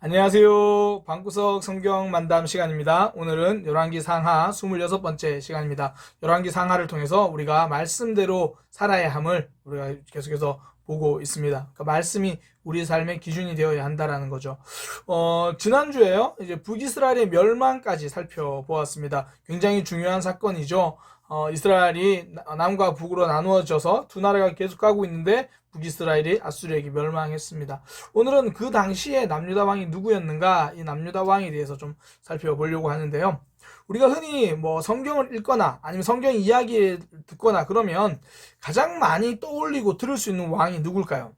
안녕하세요. 방구석 성경 만담 시간입니다. 오늘은 열왕기 상하 26번째 시간입니다. 열왕기 상하를 통해서 우리가 말씀대로 살아야 함을 우리가 계속해서 보고 있습니다. 그러니까 말씀이 우리 삶의 기준이 되어야 한다라는 거죠. 지난주에요. 이제 북이스라엘의 멸망까지 살펴보았습니다. 굉장히 중요한 사건이죠. 이스라엘이 남과 북으로 나누어져서 두 나라가 계속하고 있는데 북이스라엘이 아수르에게 멸망했습니다. 오늘은 그 당시에 남유다 왕이 누구였는가, 이 남유다 왕에 대해서 좀 살펴보려고 하는데요. 우리가 흔히 뭐 성경을 읽거나 아니면 성경 이야기를 듣거나 그러면 가장 많이 떠올리고 들을 수 있는 왕이 누굴까요?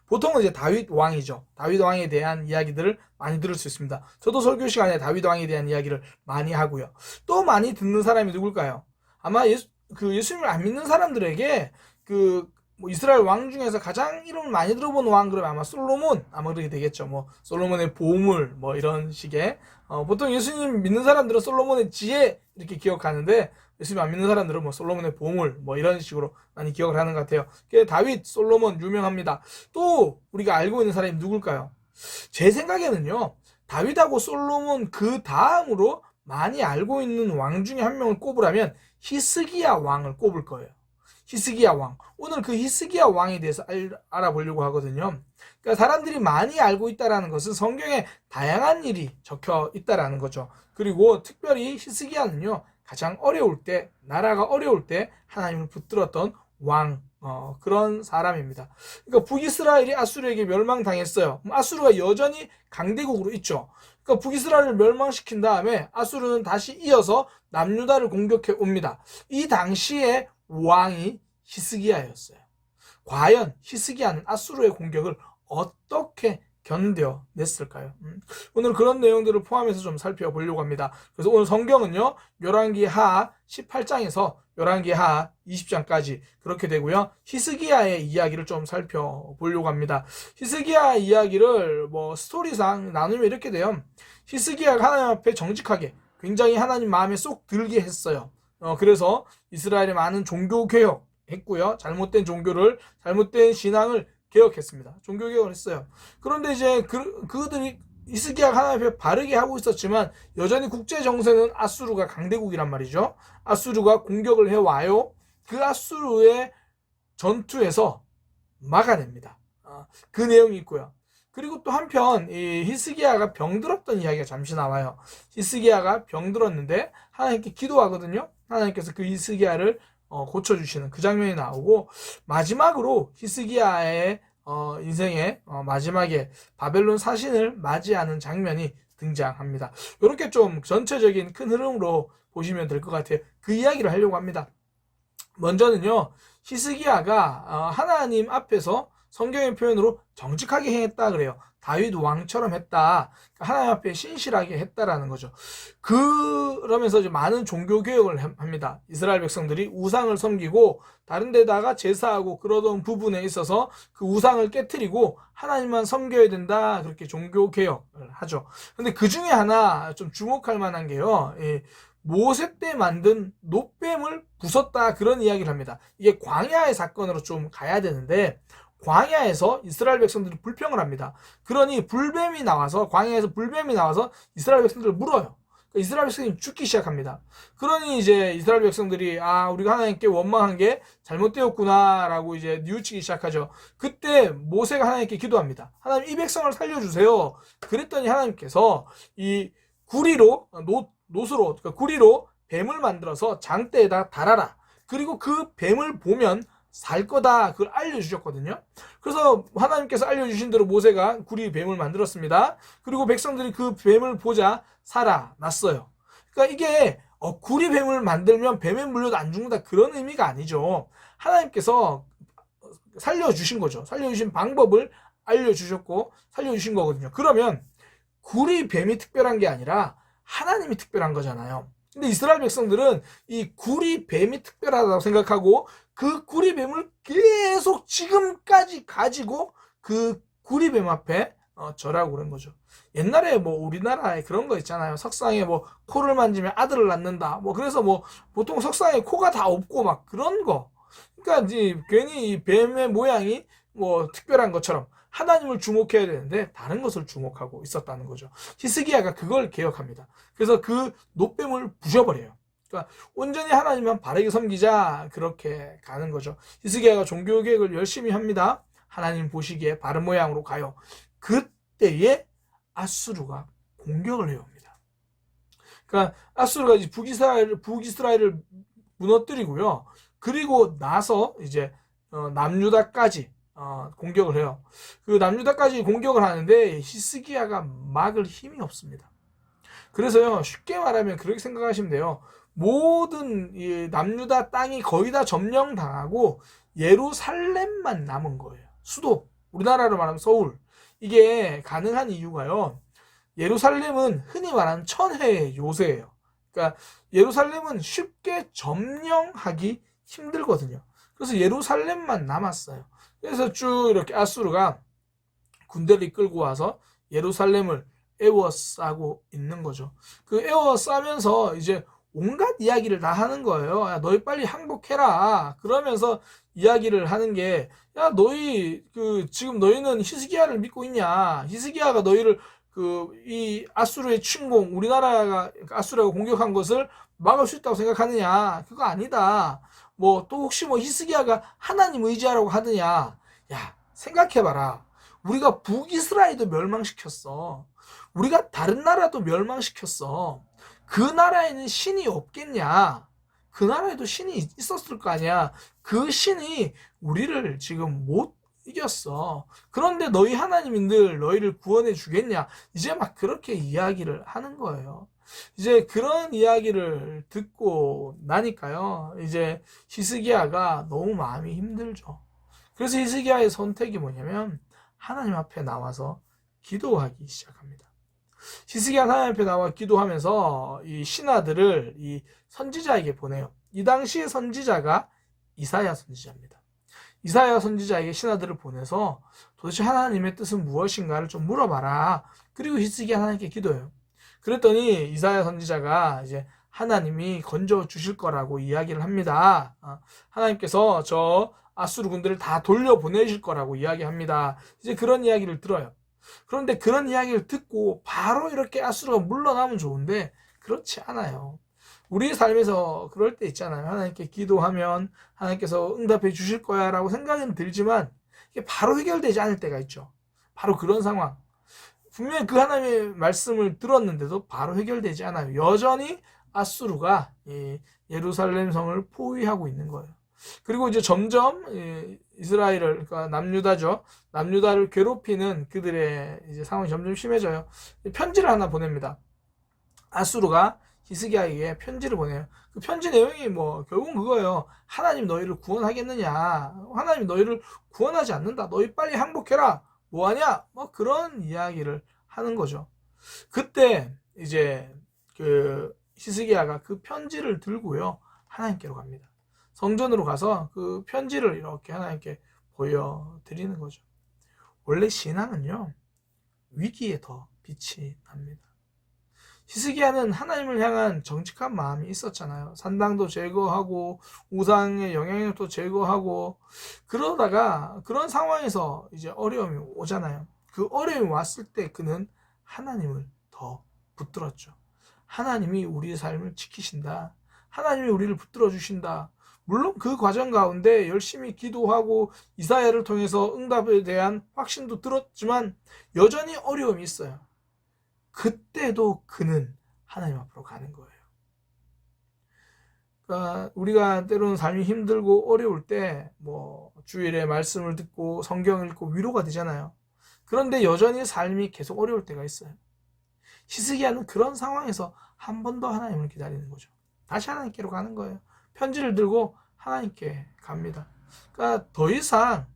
보통은 이제 다윗 왕이죠. 다윗 왕에 대한 이야기들을 많이 들을 수 있습니다. 저도 설교 시간에 다윗 왕에 대한 이야기를 많이 하고요. 또 많이 듣는 사람이 누굴까요? 아마 예수님을 안 믿는 사람들에게 뭐 이스라엘 왕 중에서 가장 이름을 많이 들어본 왕 그러면 아마 솔로몬 아마 그렇게 되겠죠. 뭐 솔로몬의 보물 뭐 이런 식의 보통 예수님 믿는 사람들은 솔로몬의 지혜 이렇게 기억하는데 예수님 안 믿는 사람들은 뭐 솔로몬의 보물 뭐 이런 식으로 많이 기억을 하는 것 같아요. 다윗, 솔로몬 유명합니다. 또 우리가 알고 있는 사람이 누굴까요? 제 생각에는요. 다윗하고 솔로몬 그 다음으로 많이 알고 있는 왕 중에 한 명을 꼽으라면 히스기야 왕을 꼽을 거예요. 히스기야 왕. 오늘 그 히스기야 왕에 대해서 알아보려고 하거든요. 그러니까 사람들이 많이 알고 있다는 것은 성경에 다양한 일이 적혀 있다는 거죠. 그리고 특별히 히스기야는요. 가장 어려울 때, 나라가 어려울 때 하나님을 붙들었던 왕, 그런 사람입니다. 그러니까 북이스라엘이 아수르에게 멸망당했어요. 아수르가 여전히 강대국으로 있죠. 그러니까 북이스라엘을 멸망시킨 다음에 아수르는 다시 이어서 남유다를 공격해 옵니다. 이 당시에 왕이 히스기야였어요. 과연 히스기야는 아수르의 공격을 어떻게 견뎌냈을까요? 오늘 그런 내용들을 포함해서 좀 살펴보려고 합니다. 그래서 오늘 성경은요. 열왕기 하 18장에서 열왕기 하 20장까지 그렇게 되고요. 히스기야의 이야기를 좀 살펴보려고 합니다. 히스기야 이야기를 뭐 스토리상 나누면 이렇게 돼요. 히스기야가 하나님 앞에 정직하게 굉장히 하나님 마음에 쏙 들게 했어요. 그래서 이스라엘의 많은 종교 개혁했고요. 잘못된 신앙을 개혁했습니다. 종교 개혁을 했어요. 그런데 이제 그들이 히스기야가 하나님 앞에 바르게 하고 있었지만 여전히 국제 정세는 아수르가 강대국이란 말이죠. 아수르가 공격을 해와요. 그 아수르의 전투에서 막아냅니다. 그 내용이 있고요. 그리고 또 한편 이 히스기야가 병들었던 이야기가 잠시 나와요. 히스기야가 병들었는데 하나님께 기도하거든요. 하나님께서 그 히스기야를 고쳐주시는 그 장면이 나오고 마지막으로 히스기야의 인생의 마지막에 바벨론 사신을 맞이하는 장면이 등장합니다. 이렇게 좀 전체적인 큰 흐름으로 보시면 될 것 같아요. 그 이야기를 하려고 합니다. 먼저는요. 히스기야가 하나님 앞에서 성경의 표현으로 정직하게 행했다 그래요. 다윗 왕처럼 했다. 하나님 앞에 신실하게 했다라는 거죠. 그러면서 이제 많은 종교 개혁을 합니다. 이스라엘 백성들이 우상을 섬기고 다른 데다가 제사하고 그러던 부분에 있어서 그 우상을 깨트리고 하나님만 섬겨야 된다. 그렇게 종교 개혁을 하죠. 근데 그 중에 하나 좀 주목할 만한 게요. 모세 때 만든 놋뱀을 부쉈다 그런 이야기를 합니다. 이게 광야의 사건으로 좀 가야 되는데 광야에서 이스라엘 백성들이 불평을 합니다. 그러니 광야에서 불뱀이 나와서 이스라엘 백성들을 물어요. 그러니까 이스라엘 백성이 죽기 시작합니다. 그러니 이제 이스라엘 백성들이 우리가 하나님께 원망한 게 잘못되었구나라고 이제 뉘우치기 시작하죠. 그때 모세가 하나님께 기도합니다. 하나님 이 백성을 살려주세요. 그랬더니 하나님께서 이 구리로 그러니까 구리로 뱀을 만들어서 장대에다 달아라. 그리고 그 뱀을 보면 살 거다. 그걸 알려주셨거든요. 그래서 하나님께서 알려주신 대로 모세가 구리 뱀을 만들었습니다. 그리고 백성들이 그 뱀을 보자 살아났어요. 그러니까 이게 구리 뱀을 만들면 뱀에 물려도 안 죽는다 그런 의미가 아니죠. 하나님께서 살려주신 거죠. 살려주신 방법을 알려주셨고 살려주신 거거든요. 그러면 구리 뱀이 특별한 게 아니라 하나님이 특별한 거잖아요. 근데 이스라엘 백성들은 이 구리 뱀이 특별하다고 생각하고 그 구리 뱀을 계속 지금까지 가지고 그 구리 뱀 앞에 절하고 그런 거죠. 옛날에 뭐 우리나라에 그런 거 있잖아요. 석상에 뭐 코를 만지면 아들을 낳는다. 뭐 그래서 뭐 보통 석상에 코가 다 없고 막 그런 거. 그러니까 이제 괜히 이 뱀의 모양이 뭐 특별한 것처럼 하나님을 주목해야 되는데 다른 것을 주목하고 있었다는 거죠. 히스기야가 그걸 개혁합니다. 그래서 그 놋뱀을 부셔버려요. 그러니까 온전히 하나님만 바르게 섬기자, 그렇게 가는 거죠. 히스기야가 종교개혁을 열심히 합니다. 하나님 보시기에 바른 모양으로 가요. 그때에 아수르가 공격을 해옵니다. 그러니까 아수르가 이제 북이스라엘을 무너뜨리고요. 그리고 나서 이제 남유다까지 공격을 해요. 그 남유다까지 공격을 하는데 히스기야가 막을 힘이 없습니다. 그래서요, 쉽게 말하면 그렇게 생각하시면 돼요. 모든 이 남유다 땅이 거의 다 점령당하고 예루살렘만 남은 거예요. 수도, 우리나라로 말하면 서울. 이게 가능한 이유가요, 예루살렘은 흔히 말하는 천혜의 요새예요. 그러니까 예루살렘은 쉽게 점령하기 힘들거든요. 그래서 예루살렘만 남았어요. 그래서 쭉 이렇게 아수르가 군대를 이끌고 와서 예루살렘을 에워싸고 있는 거죠. 그 에워싸면서 이제 온갖 이야기를 다 하는 거예요. 야, 너희 빨리 항복해라. 그러면서 이야기를 하는 게, 야, 너희 지금 너희는 히스기야를 믿고 있냐? 히스기야가 너희를 이 아수르의 침공, 우리나라가 아수르가 공격한 것을 막을 수 있다고 생각하느냐? 그거 아니다. 뭐 또 혹시 뭐 히스기야가 하나님 의지하라고 하느냐? 야, 생각해봐라. 우리가 북이스라엘도 멸망시켰어. 우리가 다른 나라도 멸망시켰어. 그 나라에는 신이 없겠냐? 그 나라에도 신이 있었을 거 아니야. 그 신이 우리를 지금 못 이겼어. 그런데 너희 하나님인들 너희를 구원해 주겠냐? 이제 막 그렇게 이야기를 하는 거예요. 이제 그런 이야기를 듣고 나니까요, 이제 히스기야가 너무 마음이 힘들죠. 그래서 히스기야의 선택이 뭐냐면 하나님 앞에 나와서 기도하기 시작합니다. 히스기야는 하나님 앞에 나와 기도하면서 이 신하들을 이 선지자에게 보내요. 이 당시의 선지자가 이사야 선지자입니다. 이사야 선지자에게 신하들을 보내서 도대체 하나님의 뜻은 무엇인가를 좀 물어봐라. 그리고 히스기야 하나님께 기도해요. 그랬더니 이사야 선지자가 이제 하나님이 건져 주실 거라고 이야기를 합니다. 하나님께서 저 아수르 군들을 다 돌려보내실 거라고 이야기합니다. 이제 그런 이야기를 들어요. 그런데 그런 이야기를 듣고 바로 이렇게 아수르가 물러나면 좋은데 그렇지 않아요. 우리 삶에서 그럴 때 있잖아요. 하나님께 기도하면 하나님께서 응답해 주실 거야 라고 생각은 들지만 이게 바로 해결되지 않을 때가 있죠. 바로 그런 상황. 분명히 그 하나님의 말씀을 들었는데도 바로 해결되지 않아요. 여전히 아수르가 예루살렘 성을 포위하고 있는 거예요. 그리고 이제 점점 이스라엘을, 그러니까 남유다죠. 남유다를 괴롭히는 그들의 이제 상황이 점점 심해져요. 편지를 하나 보냅니다. 아수르가 히스기야에게 편지를 보내요. 그 편지 내용이 뭐 결국은 그거예요. 하나님 너희를 구원하겠느냐? 하나님 너희를 구원하지 않는다. 너희 빨리 항복해라. 뭐하냐? 뭐 그런 이야기를 하는 거죠. 그때 이제 그 히스기야가 그 편지를 들고요, 하나님께로 갑니다. 성전으로 가서 그 편지를 이렇게 하나님께 보여드리는 거죠. 원래 신앙은요, 위기에 더 빛이 납니다. 히스기야는 하나님을 향한 정직한 마음이 있었잖아요. 산당도 제거하고 우상의 영향력도 제거하고, 그러다가 그런 상황에서 이제 어려움이 오잖아요. 그 어려움이 왔을 때 그는 하나님을 더 붙들었죠. 하나님이 우리의 삶을 지키신다. 하나님이 우리를 붙들어 주신다. 물론 그 과정 가운데 열심히 기도하고 이사야를 통해서 응답에 대한 확신도 들었지만 여전히 어려움이 있어요. 그때도 그는 하나님 앞으로 가는 거예요. 그러니까 우리가 때로는 삶이 힘들고 어려울 때 뭐 주일에 말씀을 듣고 성경을 읽고 위로가 되잖아요. 그런데 여전히 삶이 계속 어려울 때가 있어요. 히스기야는 그런 상황에서 한 번 더 하나님을 기다리는 거죠. 다시 하나님께로 가는 거예요. 편지를 들고 하나님께 갑니다. 그러니까 더 이상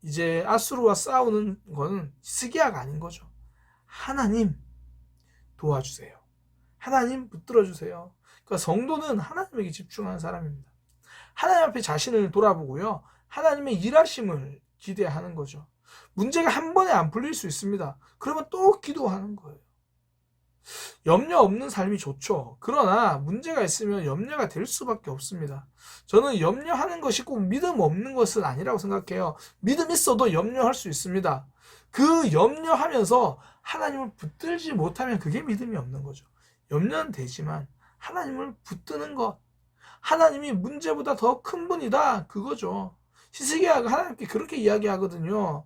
이제 아수르와 싸우는 거는 히스기야가 아닌 거죠. 하나님 도와주세요. 하나님 붙들어주세요. 그러니까 성도는 하나님에게 집중하는 사람입니다. 하나님 앞에 자신을 돌아보고요, 하나님의 일하심을 기대하는 거죠. 문제가 한 번에 안 풀릴 수 있습니다. 그러면 또 기도하는 거예요. 염려 없는 삶이 좋죠. 그러나 문제가 있으면 염려가 될 수밖에 없습니다. 저는 염려하는 것이 꼭 믿음 없는 것은 아니라고 생각해요. 믿음 있어도 염려할 수 있습니다. 그 염려하면서 하나님을 붙들지 못하면 그게 믿음이 없는 거죠. 염려는 되지만 하나님을 붙드는 것, 하나님이 문제보다 더 큰 분이다, 그거죠. 히스기야가 하나님께 그렇게 이야기하거든요.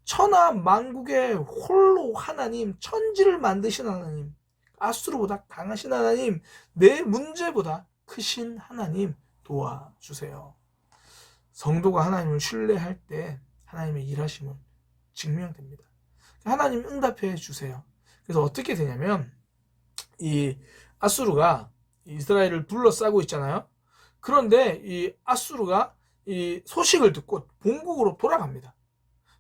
천하 만국의 홀로 하나님, 천지를 만드신 하나님, 아수르보다 강하신 하나님, 내 문제보다 크신 하나님 도와주세요. 성도가 하나님을 신뢰할 때 하나님의 일하심은 증명됩니다. 하나님 응답해 주세요. 그래서 어떻게 되냐면 이 아수르가 이스라엘을 둘러싸고 있잖아요. 그런데 이 아수르가 이 소식을 듣고 본국으로 돌아갑니다.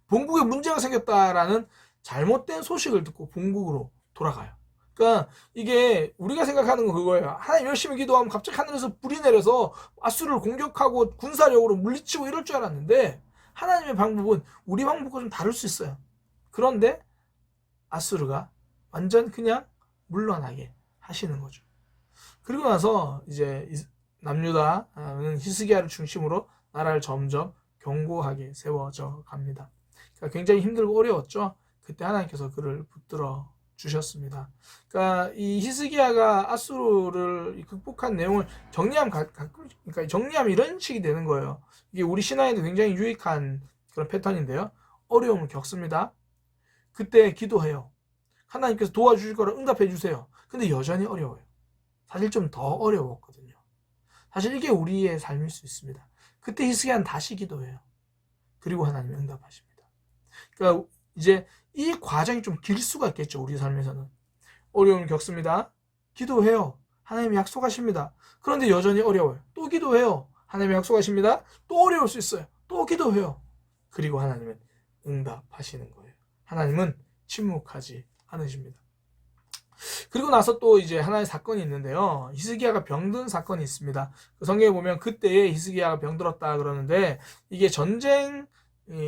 본국에 문제가 생겼다라는 잘못된 소식을 듣고 본국으로 돌아가요. 그러니까 이게 우리가 생각하는 건 그거예요. 하나님 열심히 기도하면 갑자기 하늘에서 불이 내려서 아수르를 공격하고 군사력으로 물리치고 이럴 줄 알았는데 하나님의 방법은 우리 방법과 좀 다를 수 있어요. 그런데 아수르가 완전 그냥 물러나게 하시는 거죠. 그리고 나서 이제 남유다는 히스기야를 중심으로 나라를 점점 견고하게 세워져 갑니다. 그러니까 굉장히 힘들고 어려웠죠. 그때 하나님께서 그를 붙들어 주셨습니다. 그러니까 이 히스기야가 아수르를 극복한 내용을 그러니까 정리하면 이런 식이 되는 거예요. 이게 우리 신앙에도 굉장히 유익한 그런 패턴인데요. 어려움을 겪습니다. 그때 기도해요. 하나님께서 도와주실 거라 응답해 주세요. 근데 여전히 어려워요. 사실 좀 더 어려웠거든요. 사실 이게 우리의 삶일 수 있습니다. 그때 히스기야는 다시 기도해요. 그리고 하나님이 응답하십니다. 그러니까 이제 이 과정이 좀 길 수가 있겠죠. 우리 삶에서는. 어려움을 겪습니다. 기도해요. 하나님이 약속하십니다. 그런데 여전히 어려워요. 또 기도해요. 하나님이 약속하십니다. 또 어려울 수 있어요. 또 기도해요. 그리고 하나님은 응답하시는 거예요. 하나님은 침묵하지 않으십니다. 그리고 나서 또 이제 하나의 사건이 있는데요. 히스기야가 병든 사건이 있습니다. 성경에 보면 그때에 히스기야가 병들었다 그러는데 이게 전쟁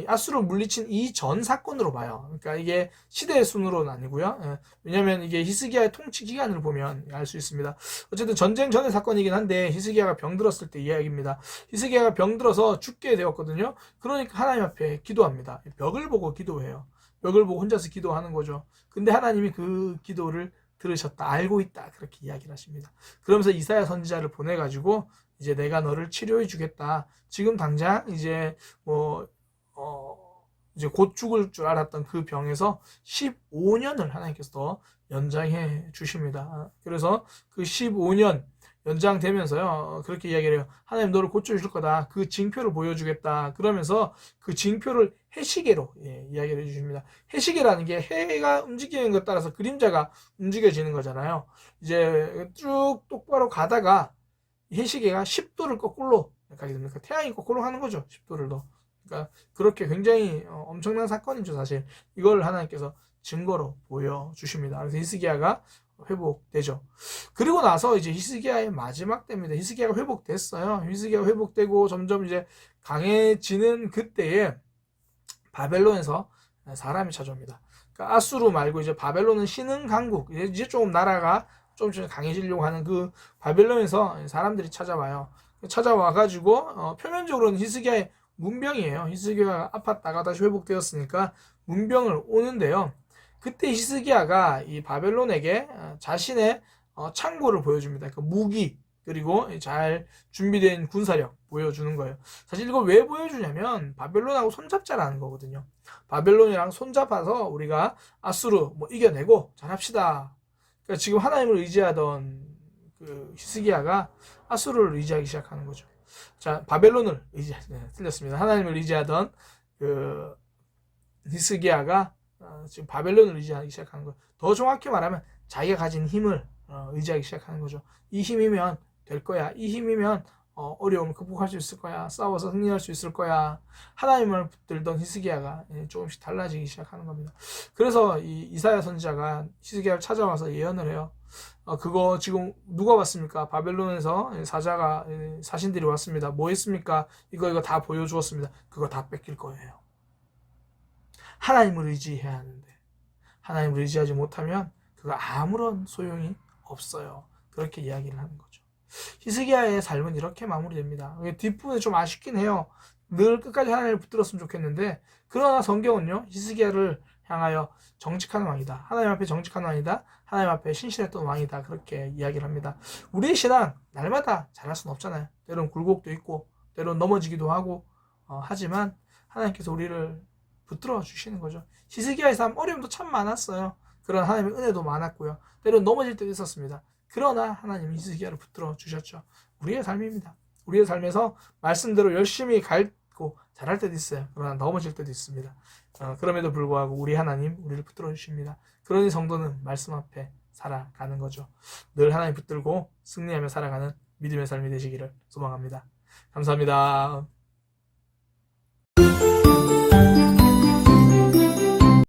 아수르를 물리친 이전 사건으로 봐요. 그러니까 이게 시대의 순으로는 아니고요. 왜냐하면 이게 히스기야의 통치 기간을 보면 알 수 있습니다. 어쨌든 전쟁 전의 사건이긴 한데 히스기야가 병들었을 때 이야기입니다. 히스기야가 병들어서 죽게 되었거든요. 그러니까 하나님 앞에 기도합니다. 벽을 보고 기도해요. 벽을 보고 혼자서 기도하는 거죠. 근데 하나님이 그 기도를 들으셨다, 알고 있다, 그렇게 이야기를 하십니다. 그러면서 이사야 선지자를 보내가지고 이제 내가 너를 치료해 주겠다. 지금 당장 이제 이제 곧 죽을 줄 알았던 그 병에서 15년을 하나님께서 더 연장해 주십니다. 그래서 그 15년 연장되면서요, 그렇게 이야기를 해요. 하나님 너를 고쳐주실 거다. 그 징표를 보여주겠다. 그러면서 그 징표를 해시계로 이야기를 해주십니다. 해시계라는 게 해가 움직이는 것 따라서 그림자가 움직여지는 거잖아요. 이제 쭉 똑바로 가다가 해시계가 10도를 거꾸로 가게 됩니다. 태양이 거꾸로 가는 거죠. 10도를 더. 그러니까 그렇게 굉장히 엄청난 사건이죠. 사실 이걸 하나님께서 증거로 보여주십니다. 그래서 히스기야가 회복되죠. 그리고 나서 이제 히스기야의 마지막 때입니다. 히스기야가 회복됐어요. 히스기야가 회복되고 점점 이제 강해지는 그때에 바벨론에서 사람이 찾아옵니다. 그러니까 아수르 말고 이제 바벨론은 신흥 강국, 이제 조금 나라가 좀 강해지려고 하는 그 바벨론에서 사람들이 찾아와요. 찾아와가지고 표면적으로는 히스기야의 문병이에요. 히스기야가 아팠다가 다시 회복되었으니까 문병을 오는데요. 그때 히스기야가 이 바벨론에게 자신의 창고를 보여줍니다. 그러니까 무기 그리고 잘 준비된 군사력 보여주는 거예요. 사실 이걸 왜 보여주냐면 바벨론하고 손잡자라는 거거든요. 바벨론이랑 손잡아서 우리가 아수르 이겨내고 잘합시다. 그러니까 지금 하나님을 의지하던 그 히스기야가 아수르를 의지하기 시작하는 거죠. 자, 바벨론을 틀렸습니다. 하나님을 의지하던 그 히스기야가 지금 바벨론을 의지하기 시작하는 거예요. 더 정확히 말하면 자기가 가진 힘을 의지하기 시작하는 거죠. 이 힘이면 될 거야. 이 힘이면 어려움을 극복할 수 있을 거야. 싸워서 승리할 수 있을 거야. 하나님을 붙들던 히스기야가 조금씩 달라지기 시작하는 겁니다. 그래서 이 이사야 선지자가 히스기야를 찾아와서 예언을 해요. 그거 지금 누가 왔습니까? 바벨론에서 사신들이 왔습니다. 뭐 했습니까? 이거 다 보여주었습니다. 그거 다 뺏길 거예요. 하나님을 의지해야 하는데 하나님을 의지하지 못하면 그거 아무런 소용이 없어요. 그렇게 이야기를 하는 거죠. 히스기야의 삶은 이렇게 마무리됩니다. 뒷부분이 좀 아쉽긴 해요. 늘 끝까지 하나님을 붙들었으면 좋겠는데, 그러나 성경은요, 히스기야를 향하여 정직한 왕이다, 하나님 앞에 정직한 왕이다, 하나님 앞에 신실했던 왕이다, 그렇게 이야기를 합니다. 우리의 신앙 날마다 잘할 수는 없잖아요. 때론 굴곡도 있고 때론 넘어지기도 하고 하지만 하나님께서 우리를 붙들어 주시는 거죠. 히스기야의 삶 어려움도 참 많았어요. 그런 하나님의 은혜도 많았고요. 때론 넘어질 때도 있었습니다. 그러나 하나님이 히스기야를 붙들어 주셨죠. 우리의 삶입니다. 우리의 삶에서 말씀대로 열심히 갈고 잘할 때도 있어요. 그러나 넘어질 때도 있습니다. 그럼에도 불구하고 우리 하나님 우리를 붙들어 주십니다. 그러니 성도는 말씀 앞에 살아가는 거죠. 늘 하나님 붙들고 승리하며 살아가는 믿음의 삶이 되시기를 소망합니다. 감사합니다.